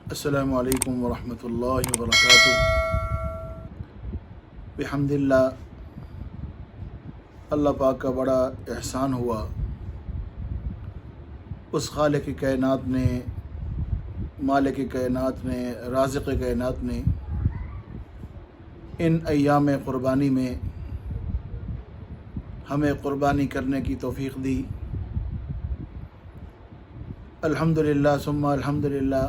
السلام علیکم ورحمۃ اللہ وبرکاتہ۔ بحمداللہ، اللہ پاک کا بڑا احسان ہوا، اس خالق کائنات نے، مالک کائنات نے، رازق کائنات نے ان ایام قربانی میں ہمیں قربانی کرنے کی توفیق دی۔ الحمدللہ ثم الحمدللہ،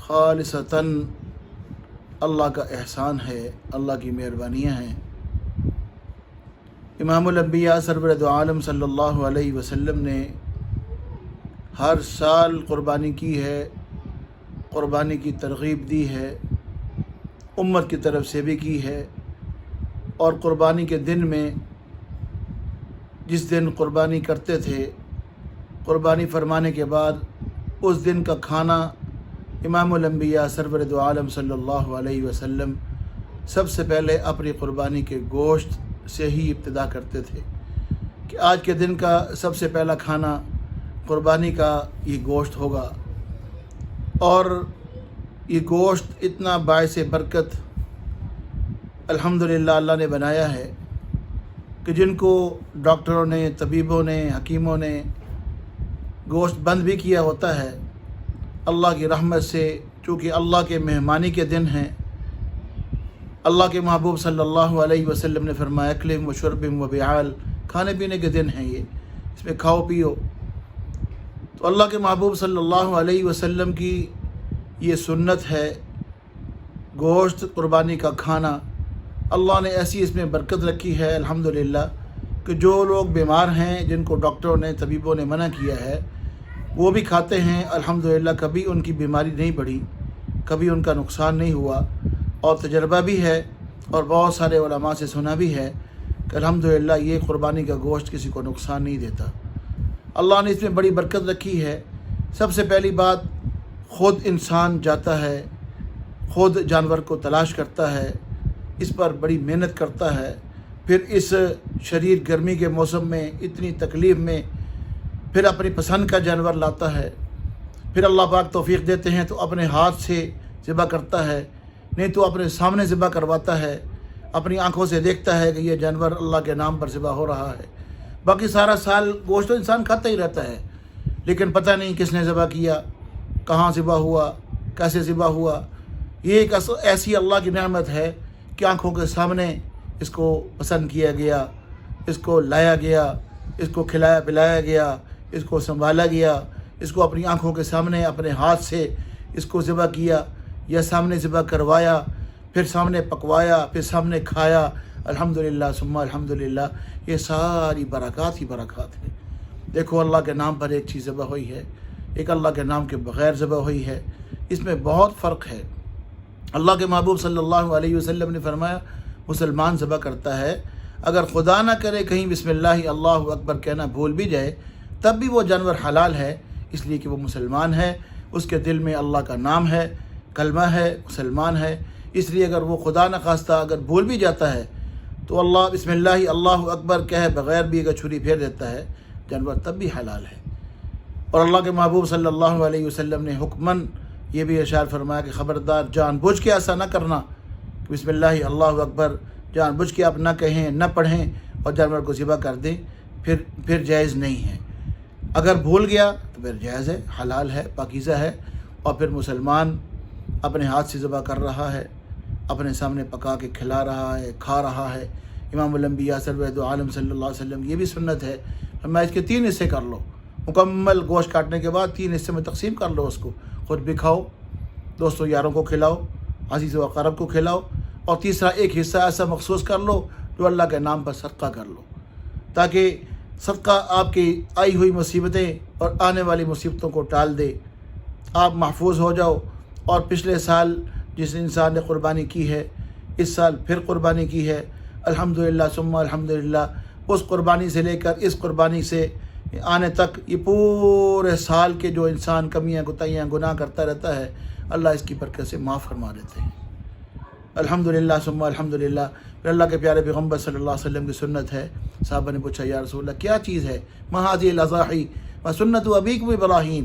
خالصتاً اللہ کا احسان ہے، اللہ کی مہربانیاں ہیں۔ امام الانبیاء سرور دو عالم صلی اللہ علیہ وسلم نے ہر سال قربانی کی ہے، قربانی کی ترغیب دی ہے، امت کی طرف سے بھی کی ہے، اور قربانی کے دن میں جس دن قربانی کرتے تھے، قربانی فرمانے کے بعد اس دن کا کھانا امام الانبیاء سرور دو عالم صلی اللہ علیہ وسلم سب سے پہلے اپنی قربانی کے گوشت سے ہی ابتدا کرتے تھے کہ آج کے دن کا سب سے پہلا کھانا قربانی کا یہ گوشت ہوگا۔ اور یہ گوشت اتنا باعث برکت الحمدللہ اللہ نے بنایا ہے کہ جن کو ڈاکٹروں نے، طبیبوں نے، حکیموں نے گوشت بند بھی کیا ہوتا ہے، اللہ کی رحمت سے، چونکہ اللہ کے مہمانی کے دن ہیں، اللہ کے محبوب صلی اللہ علیہ وسلم نے فرمایا اکلم و شربم و بیعال، کھانے پینے کے دن ہیں یہ، اس میں کھاؤ پیو۔ تو اللہ کے محبوب صلی اللہ علیہ وسلم کی یہ سنت ہے، گوشت قربانی کا کھانا۔ اللہ نے ایسی اس میں برکت رکھی ہے الحمدللہ کہ جو لوگ بیمار ہیں، جن کو ڈاکٹروں نے، طبیبوں نے منع کیا ہے، وہ بھی کھاتے ہیں الحمدللہ، کبھی ان کی بیماری نہیں بڑھی، کبھی ان کا نقصان نہیں ہوا، اور تجربہ بھی ہے اور بہت سارے علماء سے سنا بھی ہے کہ الحمدللہ یہ قربانی کا گوشت کسی کو نقصان نہیں دیتا۔ اللہ نے اس میں بڑی برکت رکھی ہے۔ سب سے پہلی بات، خود انسان جاتا ہے، خود جانور کو تلاش کرتا ہے، اس پر بڑی محنت کرتا ہے، پھر اس شدید گرمی کے موسم میں، اتنی تکلیف میں، پھر اپنی پسند کا جانور لاتا ہے، پھر اللہ پاک توفیق دیتے ہیں تو اپنے ہاتھ سے ذبح کرتا ہے، نہیں تو اپنے سامنے ذبح کرواتا ہے، اپنی آنکھوں سے دیکھتا ہے کہ یہ جانور اللہ کے نام پر ذبح ہو رہا ہے۔ باقی سارا سال گوشت تو انسان کھاتا ہی رہتا ہے، لیکن پتہ نہیں کس نے ذبح کیا، کہاں ذبح ہوا، کیسے ذبح ہوا۔ یہ ایک ایسی اللہ کی نعمت ہے کہ آنکھوں کے سامنے اس کو پسند کیا گیا، اس کو لایا گیا، اس کو کھلایا پلایا گیا، اس کو سنبھالا گیا، اس کو اپنی آنکھوں کے سامنے اپنے ہاتھ سے اس کو ذبح کیا، یا سامنے ذبح کروایا، پھر سامنے پکوایا، پھر سامنے کھایا۔ الحمدللہ ثم الحمدللہ، یہ ساری برکات ہی برکات ہے۔ دیکھو، اللہ کے نام پر ایک چیز ذبح ہوئی ہے، ایک اللہ کے نام کے بغیر ذبح ہوئی ہے، اس میں بہت فرق ہے۔ اللہ کے محبوب صلی اللہ علیہ وسلم نے فرمایا مسلمان ذبح کرتا ہے، اگر خدا نہ کرے کہیں بسم اللہ اللہ اکبر کہنا بھول بھی جائے، تب بھی وہ جانور حلال ہے، اس لیے کہ وہ مسلمان ہے، اس کے دل میں اللہ کا نام ہے، کلمہ ہے، مسلمان ہے۔ اس لیے اگر وہ خدا نہ خواستہ اگر بھول بھی جاتا ہے تو اللہ بسم اللہ اللہ اکبر کہے بغیر بھی اگر چھری پھیر دیتا ہے، جانور تب بھی حلال ہے۔ اور اللہ کے محبوب صلی اللہ علیہ وسلم نے حکماً یہ بھی ارشاد فرمایا کہ خبردار جان بوجھ کے ایسا نہ کرنا کہ بسم اللہ اللہ اکبر جان بوجھ کے آپ نہ کہیں، نہ پڑھیں اور جانور کو ذبح کر دیں، پھر جائز نہیں ہے۔ اگر بھول گیا تو پھر جائز ہے، حلال ہے، پاکیزہ ہے، اور پھر مسلمان اپنے ہاتھ سے ذبح کر رہا ہے، اپنے سامنے پکا کے کھلا رہا ہے، کھا رہا ہے۔ امام الانبیاء سرور دو عالم صلی اللہ علیہ وسلم یہ بھی سنت ہے، میں اس کے 3 حصے کر لو، مکمل گوشت کاٹنے کے بعد 3 حصے میں تقسیم کر لو، اس کو خود بھی کھاؤ، دوستوں یاروں کو کھلاؤ، عزیز و اقارب کو کھلاؤ، اور تیسرا ایک حصہ ایسا مخصوص کر لو جو اللہ کے نام پر صدقہ کر لو، تاکہ صدقہ آپ کی آئی ہوئی مصیبتیں اور آنے والی مصیبتوں کو ٹال دے، آپ محفوظ ہو جاؤ، اور پچھلے سال جس انسان نے قربانی کی ہے، اس سال پھر قربانی کی ہے، الحمدللہ ثم الحمدللہ، اس قربانی سے لے کر اس قربانی سے آنے تک یہ پورے سال کے جو انسان کمیاں کوتاہیاں گناہ کرتا رہتا ہے، اللہ اس کی برکت سے معاف فرما دیتے ہیں۔ الحمدللہ ثم الحمدللہ۔ پھر اللہ کے پیارے پیغمبر صلی اللہ علیہ وسلم کی سنت ہے، صحابہ نے پوچھا یا رسول اللہ کیا چیز ہے؟ ما هذه الاضاحی و سنت ابیکم ابراہیم،